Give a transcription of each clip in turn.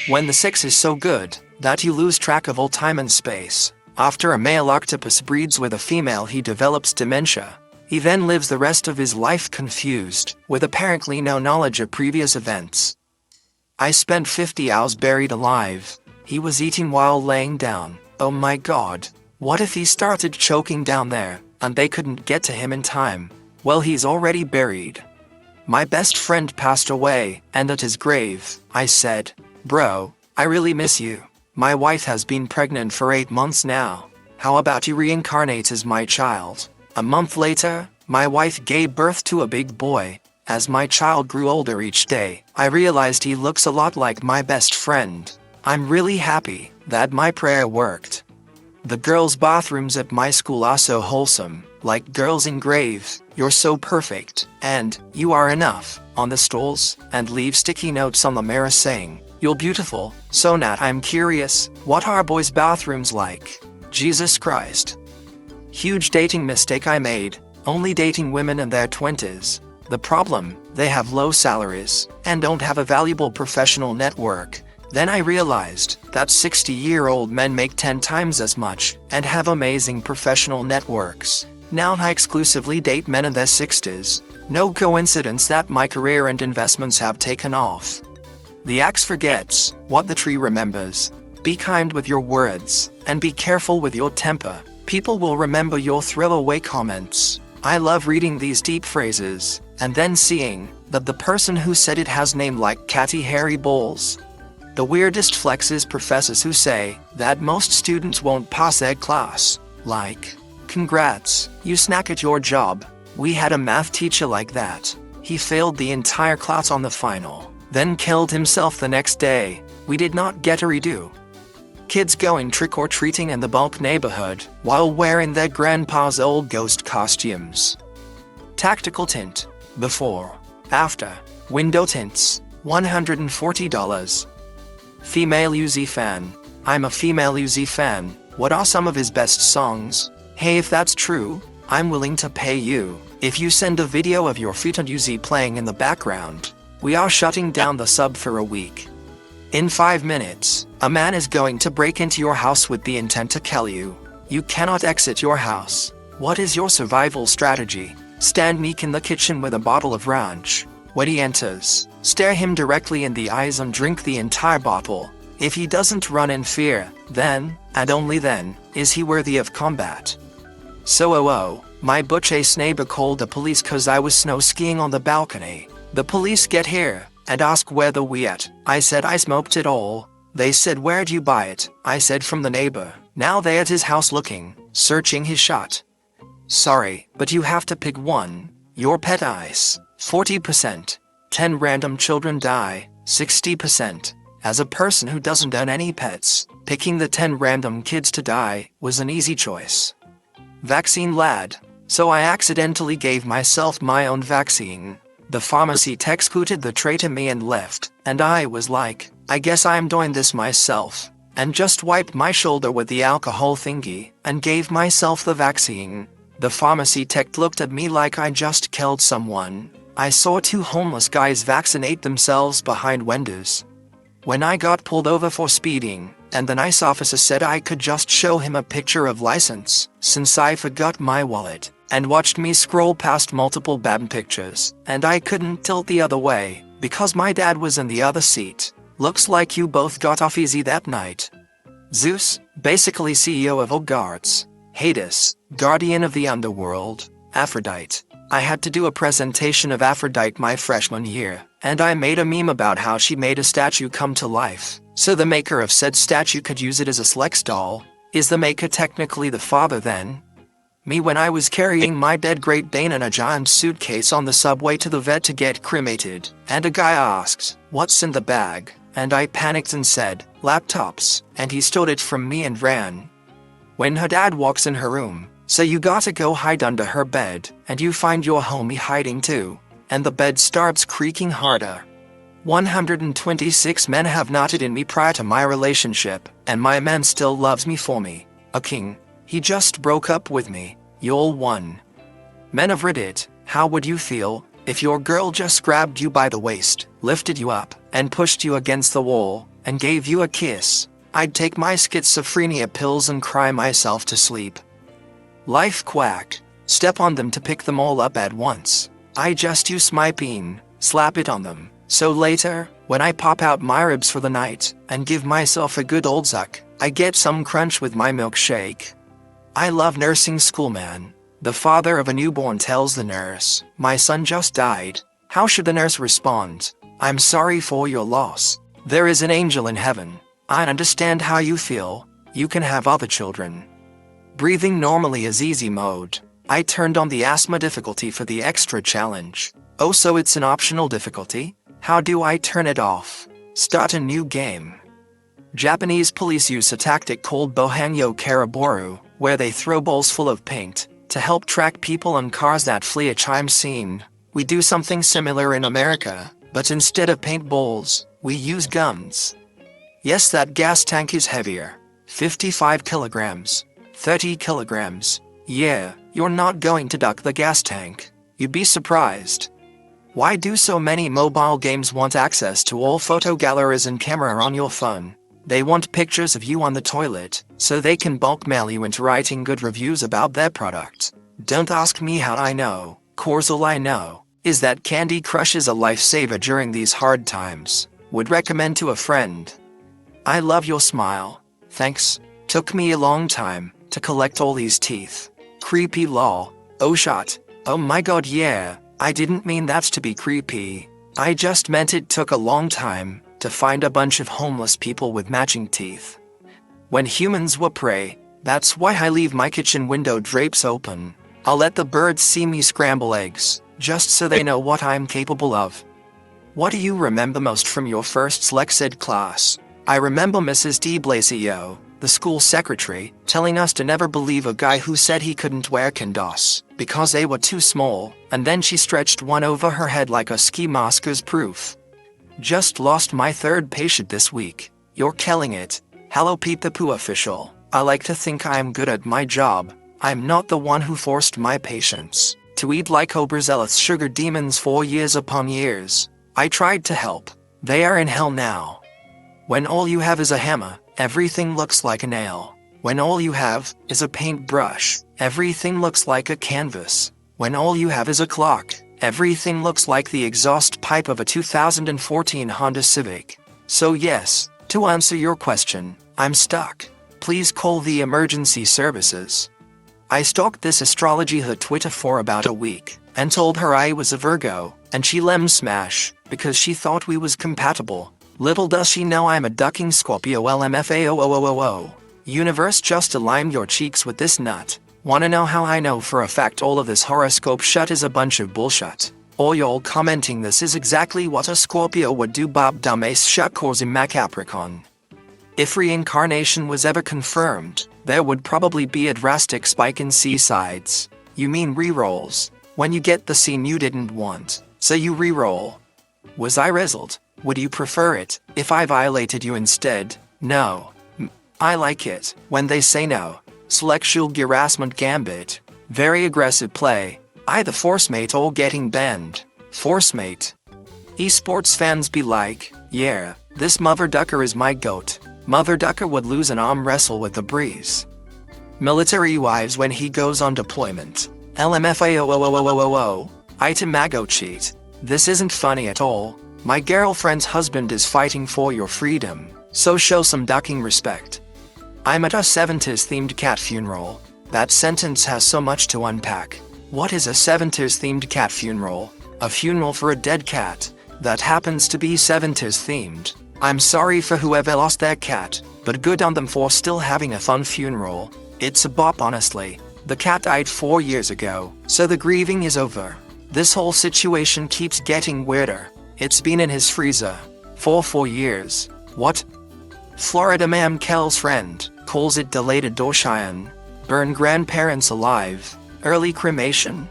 When the sex is so good that you lose track of all time and space. After a male octopus breeds with a female, he develops dementia. He then lives the rest of his life confused, with apparently no knowledge of previous events. I spent 50 hours buried alive. He was eating while laying down. Oh my god. What if he started choking down there, and they couldn't get to him in time? Well, he's already buried. My best friend passed away, and at his grave, I said, "Bro, I really miss you. My wife has been pregnant for 8 months now. How about you reincarnate as my child?" A month later, my wife gave birth to a big boy. As my child grew older each day, I realized he looks a lot like my best friend. I'm really happy that my prayer worked. The girls' bathrooms at my school are so wholesome, like girls engrave, "You're so perfect," and "You are enough," on the stalls, and leave sticky notes on the mirror saying, "You're beautiful." So Nat, I'm curious, what are boys' bathrooms like? Jesus Christ. Huge dating mistake I made, only dating women in their 20s. The problem, they have low salaries, and don't have a valuable professional network. Then I realized that 60-year-old men make 10 times as much, and have amazing professional networks. Now I exclusively date men in their 60s. No coincidence that my career and investments have taken off. The axe forgets what the tree remembers. Be kind with your words, and be careful with your temper. People will remember your throwaway comments. I love reading these deep phrases, and then seeing that the person who said it has name like catty hairy balls. The weirdest flex is professors who say that most students won't pass their class. Like, "Congrats, you snack at your job." We had a math teacher like that. He failed the entire class on the final, then killed himself the next day. We did not get a redo. Kids going trick-or-treating in the bulk neighborhood while wearing their grandpa's old ghost costumes. Tactical tint. Before. After. Window tints. $140. Female UZ fan. I'm a female UZ fan. What are some of his best songs? Hey, if that's true, I'm willing to pay you. If you send a video of your feet and UZ playing in the background, we are shutting down the sub for a week. In 5 minutes, a man is going to break into your house with the intent to kill you. You cannot exit your house. What is your survival strategy? Stand meek in the kitchen with a bottle of ranch. When he enters, stare him directly in the eyes and drink the entire bottle. If he doesn't run in fear, then, and only then, is he worthy of combat. So my butch-ass neighbor called the police cause I was snow skiing on the balcony. The police get here and ask where the we at. I said I smoked it all. They said where'd you buy it? I said from the neighbor. Now they at his house looking, searching his shot. Sorry, but you have to pick one. Your pet ice, 40%. 10 random children die, 60%. As a person who doesn't own any pets, picking the 10 random kids to die was an easy choice. Vaccine lad. So I accidentally gave myself my own vaccine. The pharmacy tech scooted the tray to me and left, and I was like, I guess I'm doing this myself, and just wiped my shoulder with the alcohol thingy, and gave myself the vaccine. The pharmacy tech looked at me like I just killed someone. I saw 2 homeless guys vaccinate themselves behind windows. When I got pulled over for speeding, and the nice officer said I could just show him a picture of license, since I forgot my wallet, and watched me scroll past multiple bad pictures, and I couldn't tilt the other way, because my dad was in the other seat. Looks like you both got off easy that night. Zeus, basically CEO of all guards. Hades, guardian of the underworld. Aphrodite. I had to do a presentation of Aphrodite my freshman year, and I made a meme about how she made a statue come to life, so the maker of said statue could use it as a Slex doll. Is the maker technically the father then? Me when I was carrying my dead Great Dane in a giant suitcase on the subway to the vet to get cremated, and a guy asked, "What's in the bag?" And I panicked and said, "Laptops," and he stole it from me and ran. When her dad walks in her room, so you gotta go hide under her bed, and you find your homie hiding too, and the bed starts creaking harder. 126 men have knotted in me prior to my relationship, and my man still loves me for me. A king. He just broke up with me. You'll won. Men of Reddit, how would you feel if your girl just grabbed you by the waist, lifted you up, and pushed you against the wall, and gave you a kiss, I'd take my schizophrenia pills and cry myself to sleep. Life quack. Step on them to pick them all up at once. I just use my peen, slap it on them, so later, when I pop out my ribs for the night, and give myself a good old suck, I get some crunch with my milkshake. I love nursing school, man. The father of a newborn tells the nurse, "My son just died." How should the nurse respond? "I'm sorry for your loss. There is an angel in heaven. I understand how you feel. You can have other children." Breathing normally is easy mode. I turned on the asthma difficulty for the extra challenge. Oh, so it's an optional difficulty? How do I turn it off? Start a new game. Japanese police use a tactic called Bohangyo Karaboru, where they throw bowls full of paint to help track people and cars that flee a crime scene. We do something similar in America, but instead of paint bowls, we use guns. Yes, that gas tank is heavier. 55 kilograms. 30 kilograms. Yeah, you're not going to duck the gas tank. You'd be surprised. Why do so many mobile games want access to all photo galleries and camera on your phone? They want pictures of you on the toilet, so they can bulk mail you into writing good reviews about their product. Don't ask me how I know, 'cause all I know is that Candy Crush is a lifesaver during these hard times. Would recommend to a friend. I love your smile. Thanks. Took me a long time to collect all these teeth. Creepy lol. Oh shot. Oh my god, yeah. I didn't mean that to be creepy. I just meant it took a long time to find a bunch of homeless people with matching teeth. When humans were prey, that's why I leave my kitchen window drapes open. I'll let the birds see me scramble eggs, just so they know what I'm capable of. What do you remember most from your first Lex Ed class? I remember Mrs. de Blasio, the school secretary, telling us to never believe a guy who said he couldn't wear condos because they were too small, and then she stretched one over her head like a ski mask as proof. Just lost my third patient this week. You're killing it. Hello Pete the Pooh official. I like to think I'm good at my job. I'm not the one who forced my patients to eat like overzealous sugar demons for years upon years. I tried to help. They are in hell now. When all you have is a hammer, everything looks like a nail. When all you have is a paintbrush, everything looks like a canvas. When all you have is a clock, everything looks like the exhaust pipe of a 2014 Honda Civic. So yes, to answer your question, I'm stuck. Please call the emergency services. I stalked this astrology her Twitter for about a week, and told her I was a Virgo, and she lemon smash, because she thought we was compatible. Little does she know I'm a ducking Scorpio LMFAOOOOO. Universe, just align your cheeks with this nut. Wanna know how I know for a fact all of this horoscope shut is a bunch of bullshit? All y'all commenting this is exactly what a Scorpio would do. Bob dumbass shut cause in my Capricorn. If reincarnation was ever confirmed, there would probably be a drastic spike in C-sides. You mean rerolls? When you get the scene you didn't want, so you reroll. Was I rizzled? Would you prefer it if I violated you instead? No. I like it when they say no. Sexual harassment gambit. Very aggressive play. I the force mate all getting banned. Force mate. Esports fans be like, yeah, this mother ducker is my goat. Mother ducker would lose an arm wrestle with the breeze. Military wives when he goes on deployment. LMFAOOOOOO. Item Mago cheat. This isn't funny at all. My girlfriend's husband is fighting for your freedom, so show some ducking respect. I'm at a 70s themed cat funeral. That sentence has so much to unpack. What is a 70s themed cat funeral? A funeral for a dead cat that happens to be 70s themed. I'm sorry for whoever lost their cat, but good on them for still having a fun funeral. It's a bop, honestly. The cat died 4 years ago, so the grieving is over. This whole situation keeps getting weirder. It's been in his freezer for 4 years. What? Florida Mam Kell's friend calls it delayed adoption. Burn grandparents alive. Early cremation.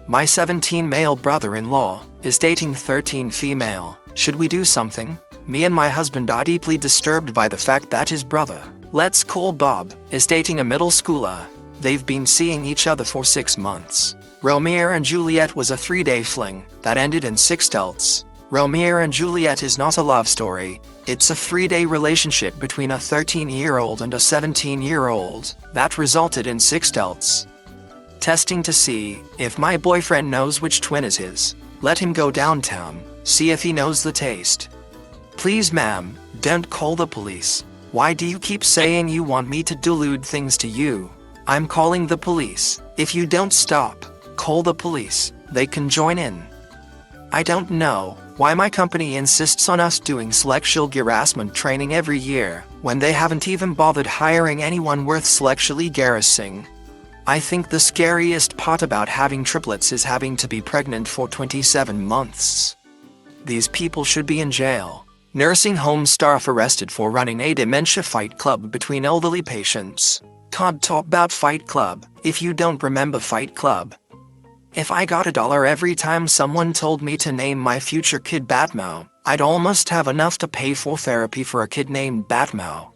My 17 male brother-in-law is dating 13 female. Should we do something? Me and my husband are deeply disturbed by the fact that his brother, let's call Bob, is dating a middle schooler. They've been seeing each other for 6 months. Romeo and Juliet was a 3-day fling that ended in 6 adults. Romeo and Juliet is not a love story. It's a 3-day relationship between a 13-year-old and a 17-year-old that resulted in 6 deaths. Testing to see if my boyfriend knows which twin is his. Let him go downtown, see if he knows the taste. Please ma'am, don't call the police. Why do you keep saying you want me to delude things to you? I'm calling the police. If you don't stop, call the police. They can join in. I don't know why my company insists on us doing sexual harassment training every year, when they haven't even bothered hiring anyone worth sexually harassing. I think the scariest part about having triplets is having to be pregnant for 27 months. These people should be in jail. Nursing home staff arrested for running a dementia fight club between elderly patients. Can't talk about Fight Club if you don't remember Fight Club. If I got $1 every time someone told me to name my future kid Batmo, I'd almost have enough to pay for therapy for a kid named Batmo.